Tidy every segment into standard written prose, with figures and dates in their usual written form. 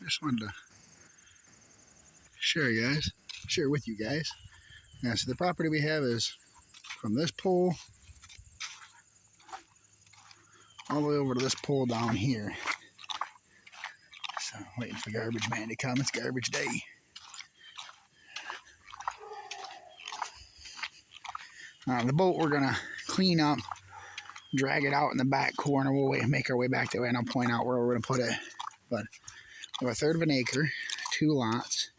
just wanted to share with you guys. Now, so the property we have is from this pole all the way over to this pole down here. So waiting for the garbage man to come. It's garbage day. The boat we're gonna clean up, drag it out in the back corner. We'll make our way back that way, and I'll point out where we're gonna put it. But we have a third of an acre, 2 lots.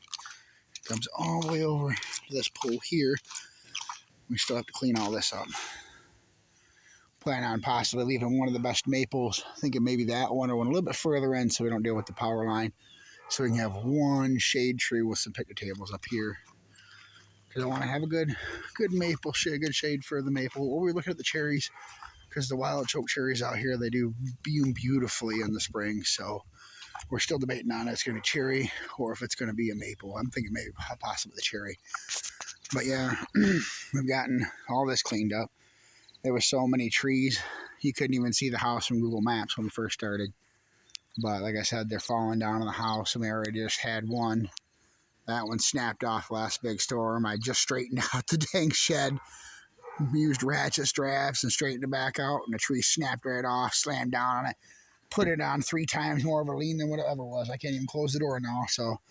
It comes all the way over to this pole here. We still have to clean all this up. Plan on possibly leaving one of the best maples, thinking maybe that one or one a little bit further in so we don't deal with the power line. So we can have one shade tree with some picnic tables up here. Because I want to have a good maple shade, good shade for the maple. Or we're looking at the cherries, because the wild choke cherries out here, they do bloom beautifully in the spring. So we're still debating on if it's going to be cherry or if it's going to be a maple. I'm thinking maybe possibly the cherry. But yeah, we've gotten all this cleaned up. There were so many trees, you couldn't even see the house from Google Maps when we first started. But like I said, they're falling down on the house, and we already just had one. That one snapped off last big storm. I just straightened out the dang shed, used ratchet straps and straightened it back out, and the tree snapped right off, slammed down on it, put it on 3 times more of a lean than what it ever was. I can't even close the door now, so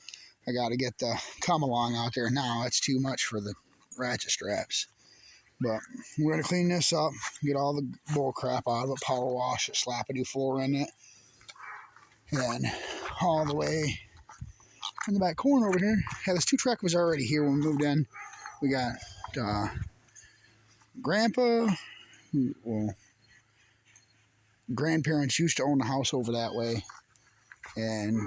I got to get the come along out there now. It's too much for the ratchet straps. But we're going to clean this up, get all the bull crap out of it, power wash it, slap a new floor in it, and all the way in the back corner over here. Yeah, this 2-truck was already here when we moved in. We got Grandpa, well, grandparents used to own the house over that way, and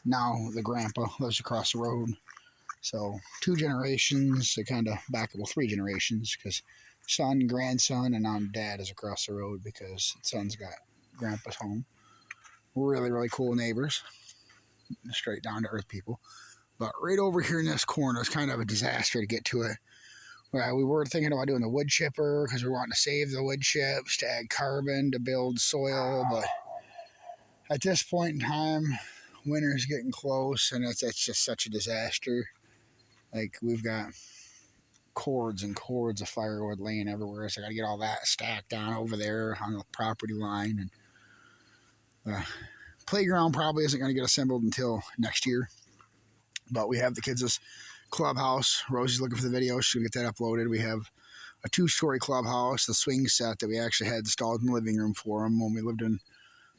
now the grandpa lives across the road. So 2 generations, so kind of back, well, 3 generations, because son, grandson, and now dad is across the road because son's got grandpa's home. Really, really cool neighbors. Straight down to earth people. But right over here in this corner is kind of a disaster to get to it. Well, we were thinking about doing the wood chipper because we want to save the wood chips to add carbon to build soil, but at this point in time, winter's getting close, and it's just such a disaster. Like, we've got cords and cords of firewood laying everywhere, so I got to get all that stacked down over there on the property line. And playground probably isn't going to get assembled until next year, but we have the kids' clubhouse. Rosie's looking for the video. She'll get that uploaded. We have a 2-story clubhouse, the swing set that we actually had installed in the living room for them when we lived in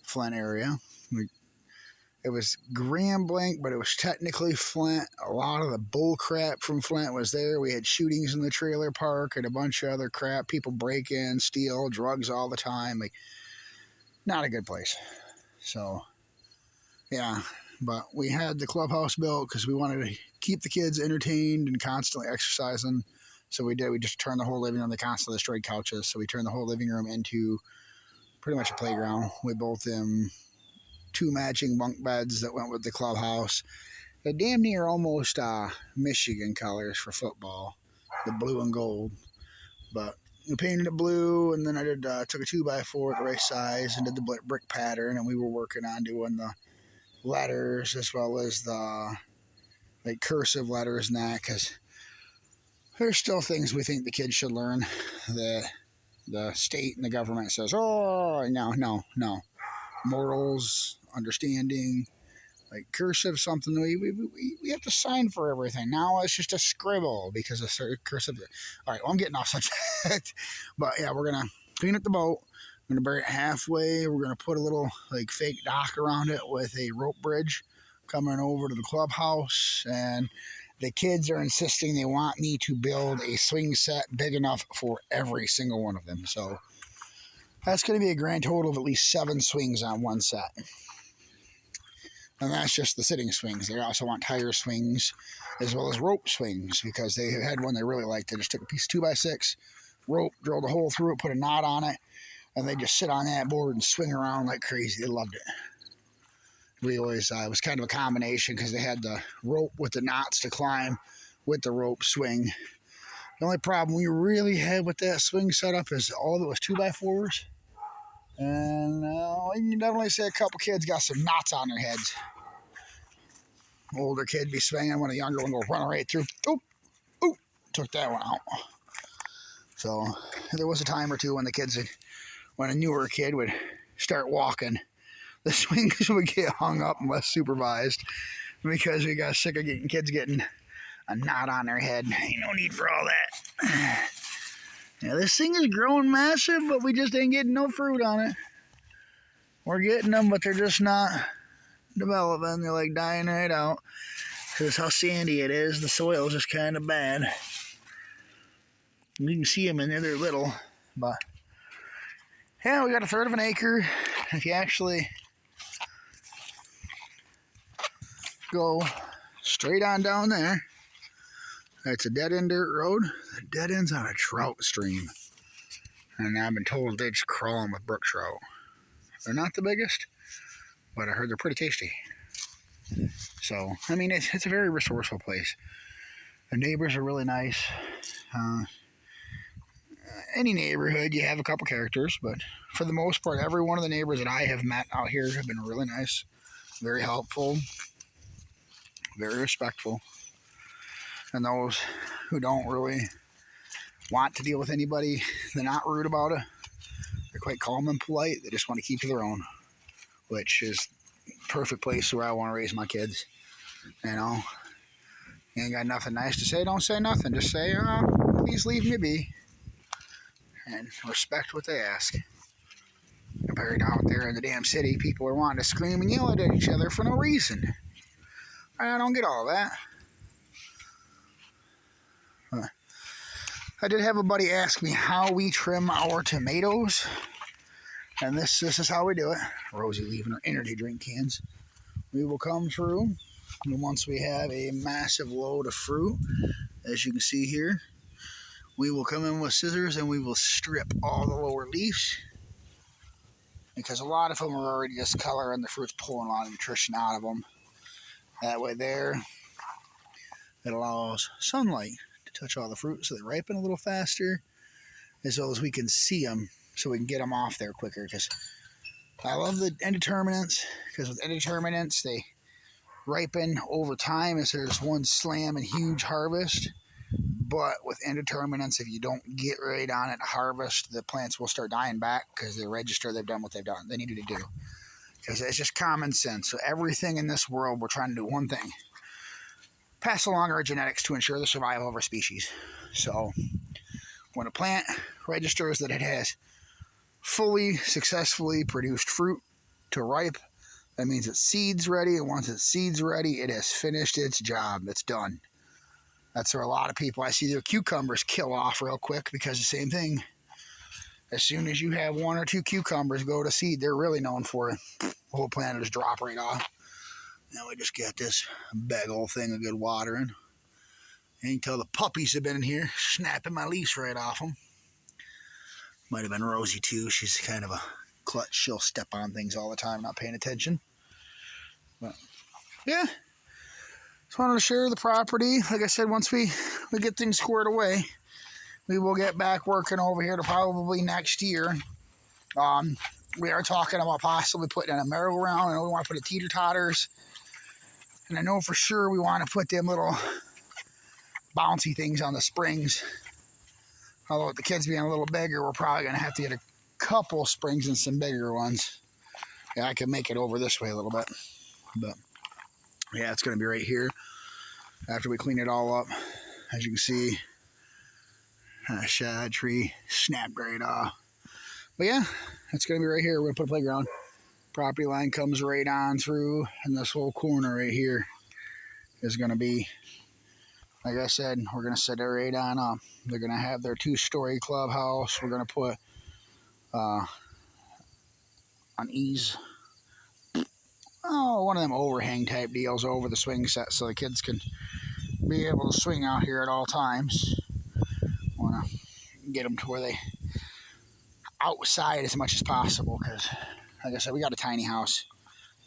Flint area. It was Grand Blanc, but it was technically Flint. A lot of the bull crap from Flint was there. We had shootings in the trailer park and a bunch of other crap. People break in, steal, drugs all the time. Like, not a good place. So, yeah. But we had the clubhouse built because we wanted to keep the kids entertained and constantly exercising. So we did. We just turned the whole living room. They constantly destroyed couches. So we turned the whole living room into pretty much a playground. We built them 2 matching bunk beds that went with the clubhouse. They're damn near almost Michigan colors for football, the blue and gold. But we painted it blue, and then I did took a 2x4 the right size and did the brick pattern, and we were working on doing the letters as well as the like cursive letters and that, because there's still things we think the kids should learn that the state and the government says, oh, no. Morals, understanding, like cursive, something we have to sign for everything. Now it's just a scribble because of cursive. All right, well, I'm getting off subject. But yeah, we're going to clean up the boat. We're going to bury it halfway. We're going to put a little like fake dock around it with a rope bridge coming over to the clubhouse. And the kids are insisting they want me to build a swing set big enough for every single one of them. So that's going to be a grand total of at least 7 swings on one set. And that's just the sitting swings. They also want tire swings as well as rope swings because they had one they really liked. They just took a piece of 2x6 rope, drilled a hole through it, put a knot on it, and they just sit on that board and swing around like crazy. They loved it. We always, it was kind of a combination because they had the rope with the knots to climb with the rope swing. The only problem we really had with that swing setup is all of it was 2x4s. And you can definitely say a couple kids got some knots on their heads. Older kid be swinging when a younger one will run right through. Oop, oop, took that one out. So there was a time or two when when a newer kid would start walking, the swings would get hung up unless supervised because we got sick of kids getting a knot on their head. Ain't no need for all that. Yeah, this thing is growing massive, but we just ain't getting no fruit on it. We're getting them, but they're just not developing. They're like dying right out. Because how sandy it is, the soil is just kind of bad. You can see them in there, they're little. But yeah, we got 1/3 of an acre. If you actually go straight on down there, that's a dead-end dirt road. The dead end's on a trout stream. And I've been told they just crawl them with brook trout. They're not the biggest, but I heard they're pretty tasty. So, I mean, it's a very resourceful place. The neighbors are really nice. Any neighborhood, you have a couple characters, but for the most part, every one of the neighbors that I have met out here have been really nice, very helpful, very respectful. And those who don't really want to deal with anybody, they're not rude about it. They're quite calm and polite. They just want to keep to their own, which is the perfect place where I want to raise my kids. You know, you ain't got nothing nice to say, don't say nothing. Just say, please leave me be. And respect what they ask. Compared to out there in the damn city, people are wanting to scream and yell at each other for no reason. I don't get all that. I did have a buddy ask me how we trim our tomatoes. And this is how we do it. Rosie leaving her energy drink cans. We will come through, and once we have a massive load of fruit, as you can see here, we will come in with scissors and we will strip all the lower leaves, because a lot of them are already just color and the fruit's pulling a lot of nutrition out of them. That way there, it allows sunlight to touch all the fruit so they ripen a little faster, as well as we can see them so we can get them off there quicker. Because I love the indeterminates, because with indeterminates, they ripen over time as there's one slam and huge harvest. But with indeterminates, if you don't get right on it harvest, the plants will start dying back because they register they've done what they needed to do. Because it's just common sense. So everything in this world, we're trying to do one thing: pass along our genetics to ensure the survival of our species. So when a plant registers that it has fully successfully produced fruit to ripe, that means its seed's ready, and once its seed's ready, it has finished its job. It's done. That's where a lot of people, I see their cucumbers kill off real quick, because the same thing. As soon as you have 1 or 2 cucumbers go to seed, they're really known for it. The whole plant will just drop right off. Now we just get this big old thing of good watering. And you can tell the puppies have been in here snapping my leaves right off them. Might have been Rosie too. She's kind of a clutch. She'll step on things all the time, not paying attention. But yeah, just wanted to share the property. Like I said, once we get things squared away, we will get back working over here to probably next year. We are talking about possibly putting in a merry-go-round. I know we want to put a teeter-totters. And I know for sure we want to put them little bouncy things on the springs. Although with the kids being a little bigger, we're probably going to have to get a couple springs and some bigger ones. Yeah, I can make it over this way a little bit. But yeah, it's going to be right here after we clean it all up. As you can see, a shad tree snapped right off. But yeah, it's going to be right here. We're going to put a playground. Property line comes right on through, and this whole corner right here is going to be, like I said, we're going to set it right on up. They're going to have their 2-story clubhouse. We're going to put an ease, one of them overhang type deals over the swing set so the kids can be able to swing out here at all times. Want to get them to where they outside as much as possible, because like I said, we got a tiny house,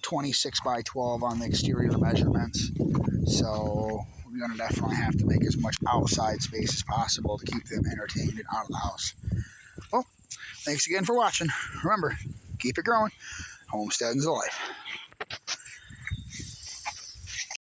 26 by 12 on the exterior measurements, so we're going to definitely have to make as much outside space as possible to keep them entertained and out of the house. Well, thanks again for watching. Remember, keep it growing. Homesteading's a life.